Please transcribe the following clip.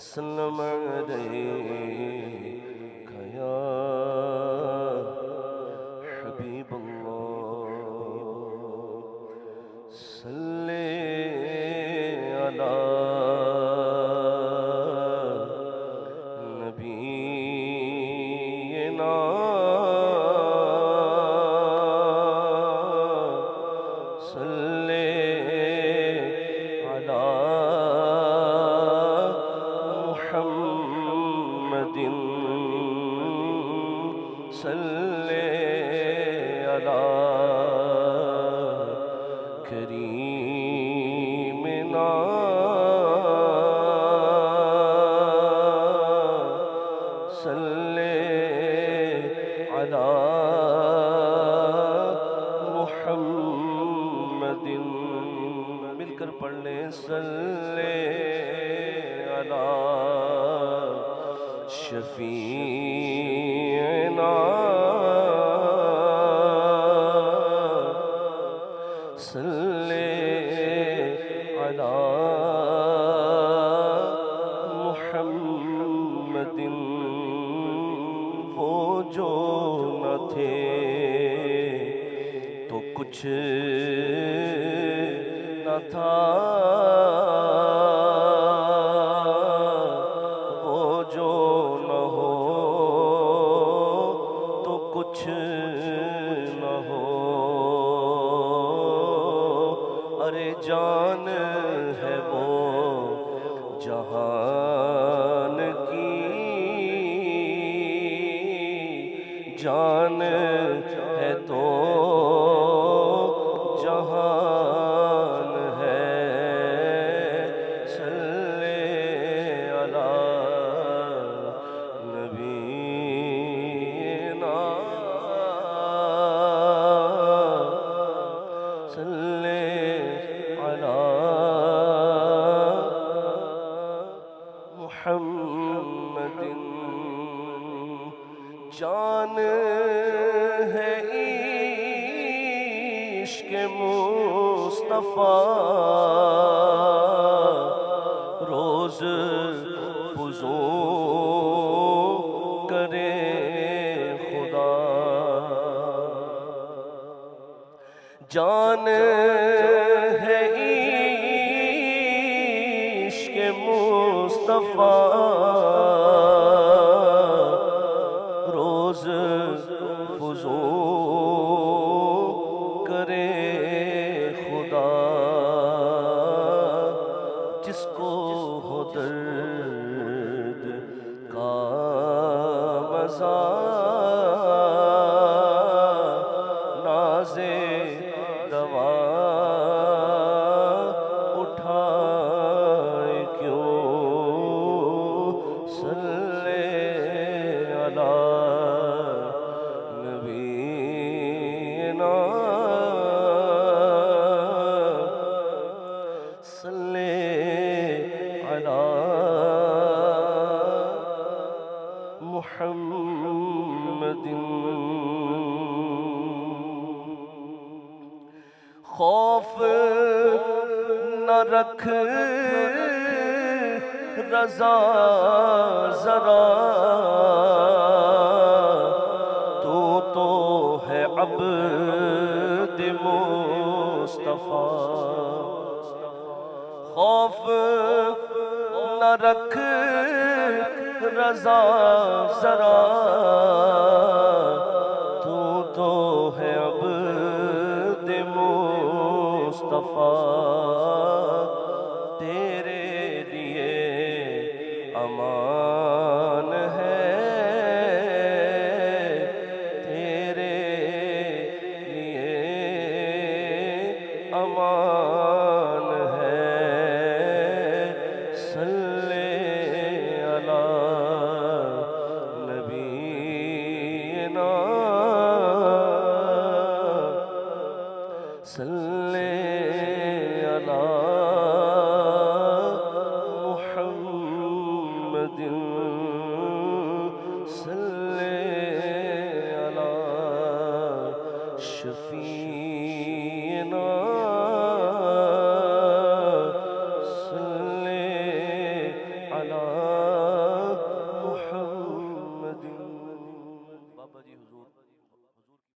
वसल्लम अलैका या हबीबल्लाह सल्ले अला नबीना सल्ले अला मुहम्मदिन सल्ले अला करीमिना सल्ले अला मुहम्मदिन। मिलकर पढ़ ले सल्ले अला शफीना सल्ले अला मुहम्मदिन। वो जो न थे तो कुछ न था, वो जो न हो तो कुछ न हो। अरे जान है वो जहान की, जान है तो जहान है। सल्ले अला नबीना सल्ले अला मुहम्मदिन। जान है इश्क़ मुस्तफ़ा रोज़ फ़ुज़ू करे खुदा। जान है इश्क़ मुस्तफ़ा रोज़ फ़ुज़ू करे खुदा। जिसको हो दर्द का मज़ा नाज़े दवा उठाए क्यों। सल्ले अला नबीना सल्ले अला मुहम्मदिन। खौफ न रख रज़ा ज़रा, तू तो है अब्द मुस्तफ़ा। खौफ न रख रज़ा ज़रा, तू तो है अब्द मुस्तफ़ा। तेरे लिए अमान है, तेरे लिए अमान है। सल्ले अला नबीना सल्ले अला मुहम्मदिन सल्ले अला शफीना सल्ले अला